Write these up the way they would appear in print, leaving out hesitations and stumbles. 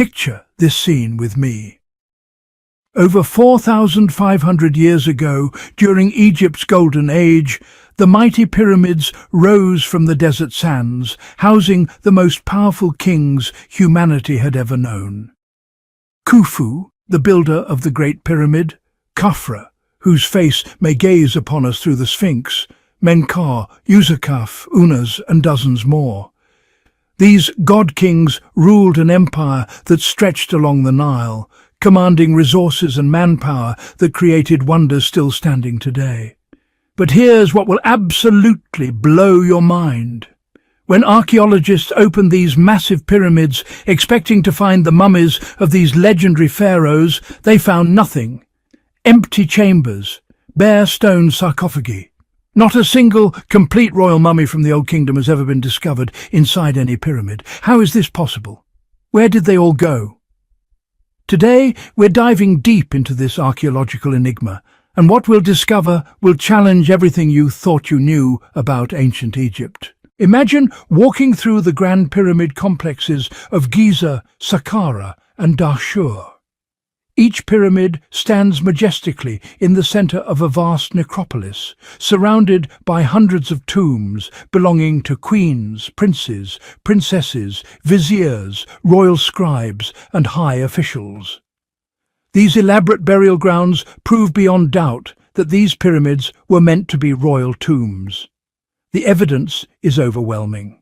Picture this scene with me. Over 4,500 years ago, during Egypt's Golden Age, the mighty pyramids rose from the desert sands, housing the most powerful kings humanity had ever known. Khufu, the builder of the Great Pyramid; Khafre, whose face may gaze upon us through the Sphinx; Menkaure, Userkaf, Unas, and dozens more. These god-kings ruled an empire that stretched along the Nile, commanding resources and manpower that created wonders still standing today. But here's what will absolutely blow your mind. When archaeologists opened these massive pyramids, expecting to find the mummies of these legendary pharaohs, they found nothing. Empty chambers, bare stone sarcophagi. Not a single complete royal mummy from the Old Kingdom has ever been discovered inside any pyramid. How is this possible? Where did they all go? Today, we're diving deep into this archaeological enigma, and what we'll discover will challenge everything you thought you knew about ancient Egypt. Imagine walking through the grand pyramid complexes of Giza, Saqqara, and Dahshur. Each pyramid stands majestically in the center of a vast necropolis, surrounded by hundreds of tombs belonging to queens, princes, princesses, viziers, royal scribes, and high officials. These elaborate burial grounds prove beyond doubt that these pyramids were meant to be royal tombs. The evidence is overwhelming.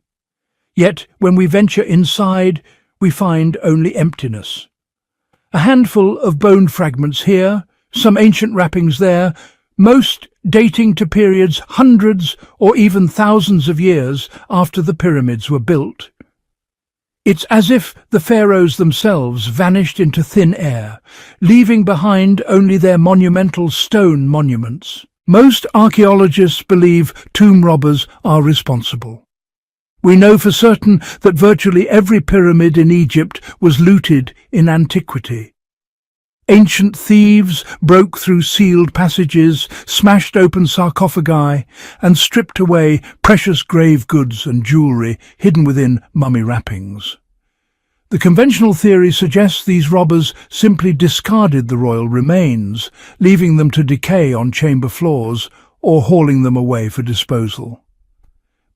Yet, when we venture inside, we find only emptiness. A handful of bone fragments here, some ancient wrappings there, most dating to periods hundreds or even thousands of years after the pyramids were built. It's as if the pharaohs themselves vanished into thin air, leaving behind only their monumental stone monuments. Most archaeologists believe tomb robbers are responsible. We know for certain that virtually every pyramid in Egypt was looted in antiquity. Ancient thieves broke through sealed passages, smashed open sarcophagi, and stripped away precious grave goods and jewellery hidden within mummy wrappings. The conventional theory suggests these robbers simply discarded the royal remains, leaving them to decay on chamber floors or hauling them away for disposal.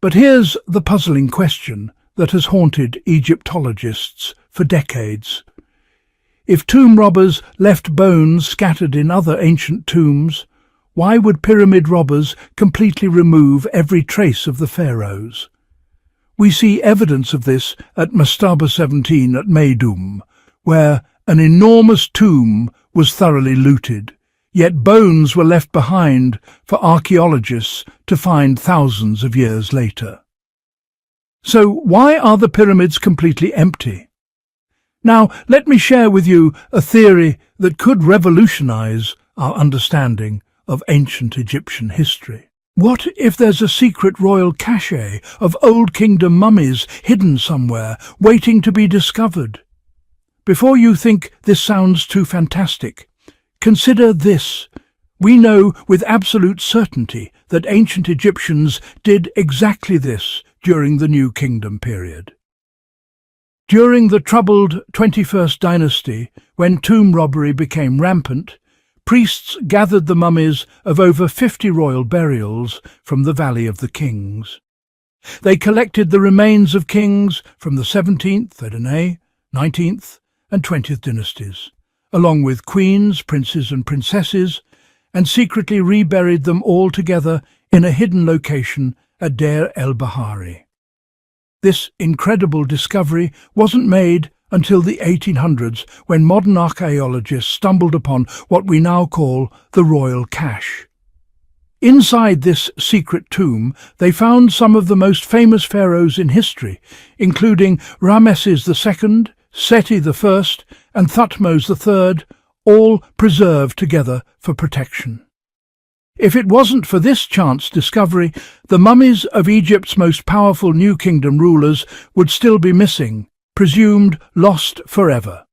But here's the puzzling question that has haunted Egyptologists for decades. If tomb robbers left bones scattered in other ancient tombs, why would pyramid robbers completely remove every trace of the pharaohs? We see evidence of this at Mastaba 17 at Meidum, where an enormous tomb was thoroughly looted, yet bones were left behind for archaeologists to find thousands of years later. So why are the pyramids completely empty? Now, let me share with you a theory that could revolutionize our understanding of ancient Egyptian history. What if there's a secret royal cache of Old Kingdom mummies hidden somewhere, waiting to be discovered? Before you think this sounds too fantastic, consider this. We know with absolute certainty that ancient Egyptians did exactly this during the New Kingdom period. During the troubled 21st dynasty, when tomb robbery became rampant, priests gathered the mummies of over 50 royal burials from the Valley of the Kings. They collected the remains of kings from the 17th, Adonai, 19th, and 20th dynasties, along with queens, princes, and princesses, and secretly reburied them all together in a hidden location at Deir el-Bahari. This incredible discovery wasn't made until the 1800s, when modern archaeologists stumbled upon what we now call the royal cache. Inside this secret tomb, they found some of the most famous pharaohs in history, including Ramesses II, Seti I, and Thutmose III, all preserved together for protection. If it wasn't for this chance discovery, the mummies of Egypt's most powerful New Kingdom rulers would still be missing, presumed lost forever.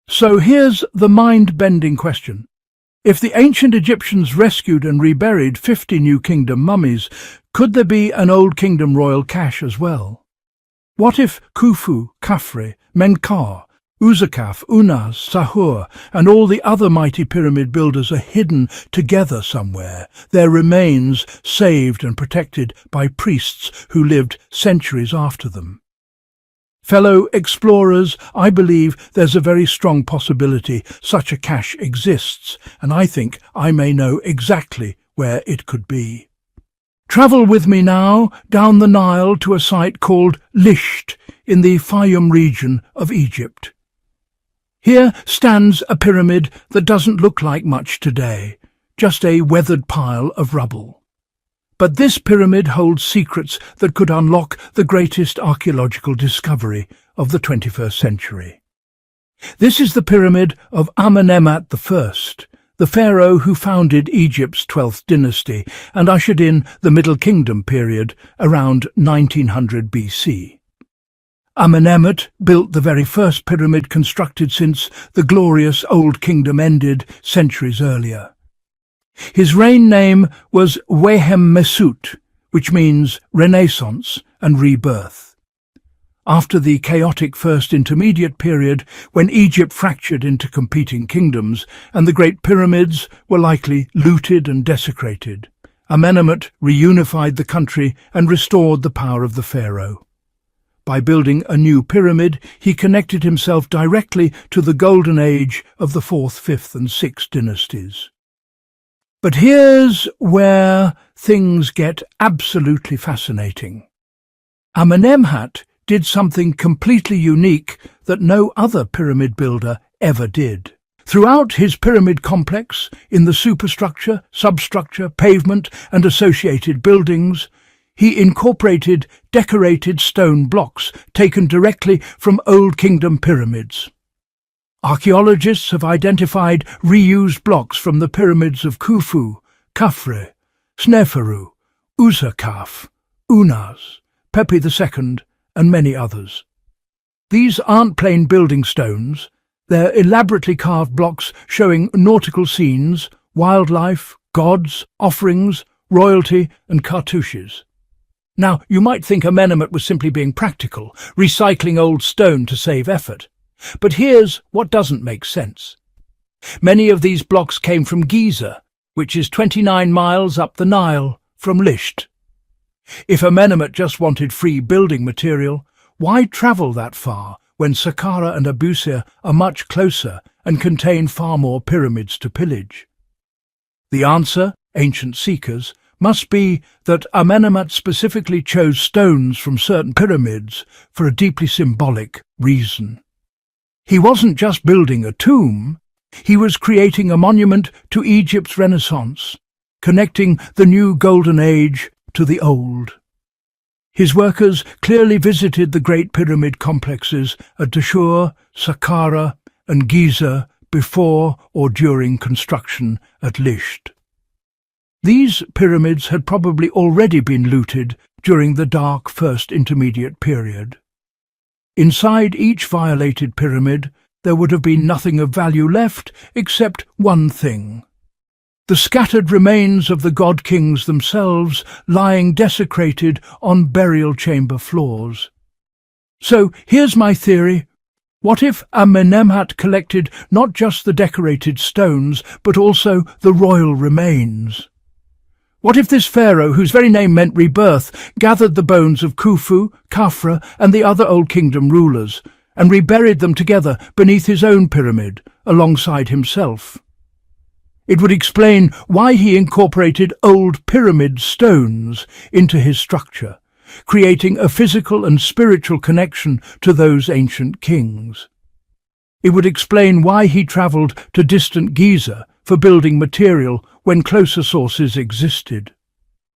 So here's the mind-bending question. If the ancient Egyptians rescued and reburied 50 New Kingdom mummies, could there be an Old Kingdom royal cache as well? What if Khufu, Khafre, Menkaure, Uzakaf, Unas, Sahur, and all the other mighty pyramid builders are hidden together somewhere, their remains saved and protected by priests who lived centuries after them. Fellow explorers, I believe there's a very strong possibility such a cache exists, and I think I may know exactly where it could be. Travel with me now down the Nile to a site called Lisht in the Fayum region of Egypt. Here stands a pyramid that doesn't look like much today, just a weathered pile of rubble. But this pyramid holds secrets that could unlock the greatest archaeological discovery of the 21st century. This is the pyramid of Amenemhat the First, the pharaoh who founded Egypt's 12th dynasty and ushered in the Middle Kingdom period around 1900 BC. Amenemhat built the very first pyramid constructed since the glorious Old Kingdom ended centuries earlier. His reign name was Mesut, which means Renaissance and rebirth. After the chaotic First Intermediate period, when Egypt fractured into competing kingdoms and the Great Pyramids were likely looted and desecrated, Amenemhat reunified the country and restored the power of the pharaoh. By building a new pyramid, he connected himself directly to the golden age of the 4th, 5th and 6th dynasties. But here's where things get absolutely fascinating. Amenemhat did something completely unique that no other pyramid builder ever did. Throughout his pyramid complex, in the superstructure, substructure, pavement and associated buildings, he incorporated decorated stone blocks taken directly from Old Kingdom pyramids. Archaeologists have identified reused blocks from the pyramids of Khufu, Khafre, Sneferu, Uzakaf, Unas, Pepi II, and many others. These aren't plain building stones, they're elaborately carved blocks showing nautical scenes, wildlife, gods, offerings, royalty, and cartouches. Now, you might think Amenemhat was simply being practical, recycling old stone to save effort. But here's what doesn't make sense. Many of these blocks came from Giza, which is 29 miles up the Nile from Lisht. If Amenemhat just wanted free building material, why travel that far when Saqqara and Abusir are much closer and contain far more pyramids to pillage? The answer, ancient seekers, must be that Amenemhat specifically chose stones from certain pyramids for a deeply symbolic reason. He wasn't just building a tomb, he was creating a monument to Egypt's Renaissance, connecting the new Golden Age to the old. His workers clearly visited the great pyramid complexes at Dashur, Saqqara and Giza before or during construction at Lisht. These pyramids had probably already been looted during the dark First Intermediate period. Inside each violated pyramid, there would have been nothing of value left except one thing: the scattered remains of the god-kings themselves lying desecrated on burial chamber floors. So here's my theory. What if Amenemhat collected not just the decorated stones, but also the royal remains? What if this pharaoh, whose very name meant rebirth, gathered the bones of Khufu, Khafre and the other Old Kingdom rulers, and reburied them together beneath his own pyramid, alongside himself? It would explain why he incorporated old pyramid stones into his structure, creating a physical and spiritual connection to those ancient kings. It would explain why he travelled to distant Giza for building material when closer sources existed.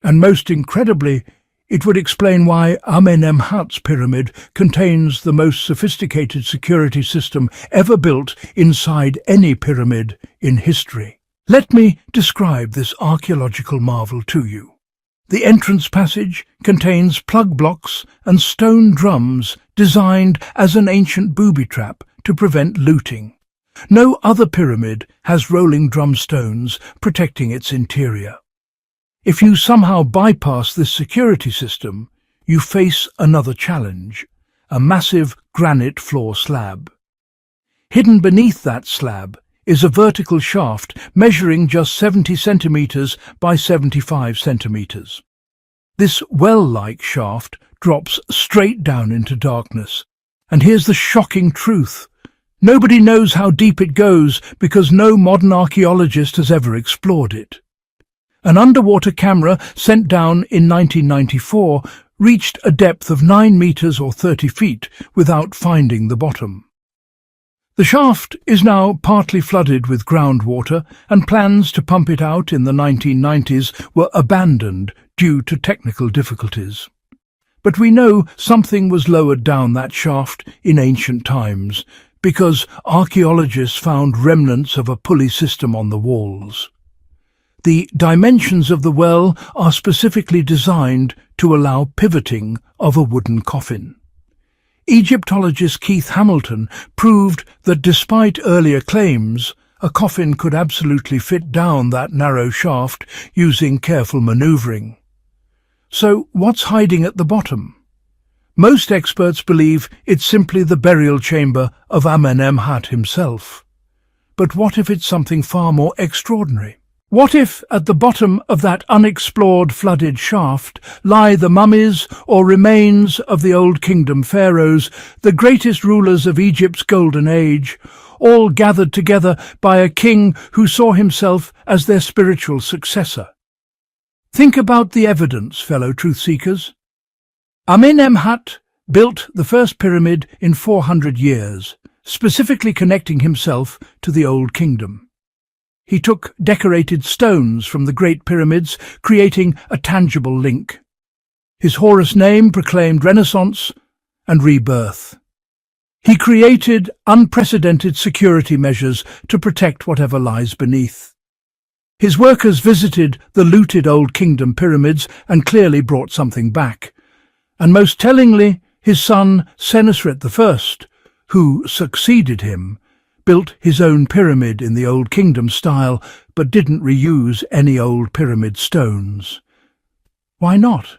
And most incredibly, it would explain why Amenemhat's pyramid contains the most sophisticated security system ever built inside any pyramid in history. Let me describe this archaeological marvel to you. The entrance passage contains plug blocks and stone drums designed as an ancient booby trap to prevent looting. No other pyramid has rolling drum stones protecting its interior. If you somehow bypass this security system, you face another challenge: a massive granite floor slab. Hidden beneath that slab is a vertical shaft measuring just 70 centimeters by 75 centimeters. This well-like shaft drops straight down into darkness. And here's the shocking truth. Nobody knows how deep it goes because no modern archaeologist has ever explored it. An underwater camera sent down in 1994 reached a depth of 9 meters or 30 feet without finding the bottom. The shaft is now partly flooded with groundwater, and plans to pump it out in the 1990s were abandoned due to technical difficulties. But we know something was lowered down that shaft in ancient times, because archaeologists found remnants of a pulley system on the walls. The dimensions of the well are specifically designed to allow pivoting of a wooden coffin. Egyptologist Keith Hamilton proved that despite earlier claims, a coffin could absolutely fit down that narrow shaft using careful maneuvering. So what's hiding at the bottom? Most experts believe it's simply the burial chamber of Amenemhat himself. But what if it's something far more extraordinary? What if at the bottom of that unexplored flooded shaft lie the mummies or remains of the Old Kingdom pharaohs, the greatest rulers of Egypt's golden age, all gathered together by a king who saw himself as their spiritual successor? Think about the evidence, fellow truth-seekers. Amenemhat built the first pyramid in 400 years, specifically connecting himself to the Old Kingdom. He took decorated stones from the Great Pyramids, creating a tangible link. His Horus name proclaimed renaissance and rebirth. He created unprecedented security measures to protect whatever lies beneath. His workers visited the looted Old Kingdom pyramids and clearly brought something back. And most tellingly, his son Senusret the First, who succeeded him, built his own pyramid in the Old Kingdom style, but didn't reuse any old pyramid stones. Why not?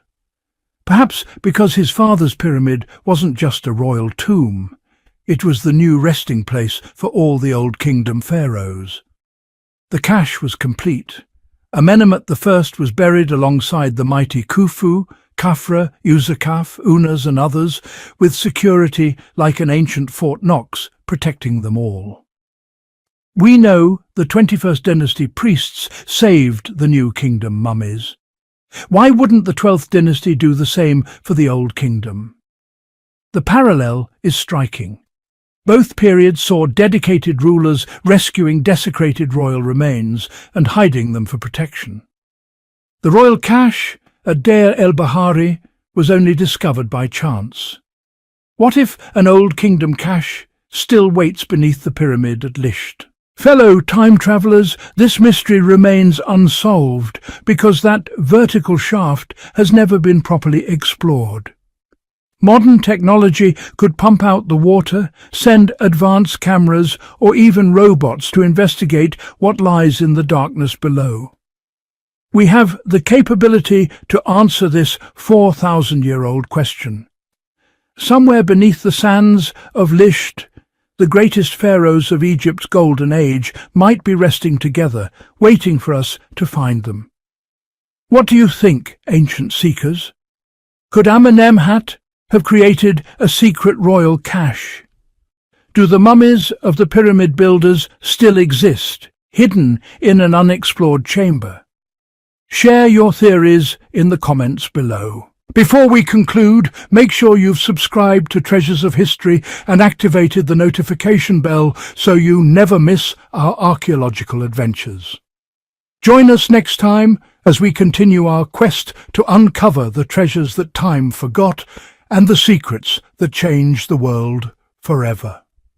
Perhaps because his father's pyramid wasn't just a royal tomb. It was the new resting place for all the Old Kingdom pharaohs. The cache was complete. Amenemhat the First was buried alongside the mighty Khufu, Khafra, Uzakaf, Unas and others, with security like an ancient Fort Knox protecting them all. We know the 21st dynasty priests saved the New Kingdom mummies. Why wouldn't the 12th dynasty do the same for the Old Kingdom? The parallel is striking. Both periods saw dedicated rulers rescuing desecrated royal remains and hiding them for protection. The royal cache at el-Bahari was only discovered by chance. What if an Old Kingdom cache still waits beneath the pyramid at Lisht? Fellow time travellers, this mystery remains unsolved because that vertical shaft has never been properly explored. Modern technology could pump out the water, send advanced cameras or even robots to investigate what lies in the darkness below. We have the capability to answer this 4,000-year-old question. Somewhere beneath the sands of Lisht, the greatest pharaohs of Egypt's golden age might be resting together, waiting for us to find them. What do you think, ancient seekers? Could Amenemhat have created a secret royal cache? Do the mummies of the pyramid builders still exist, hidden in an unexplored chamber? Share your theories in the comments below. Before we conclude, make sure you've subscribed to Treasures of History and activated the notification bell so you never miss our archaeological adventures. Join us next time as we continue our quest to uncover the treasures that time forgot and the secrets that change the world forever.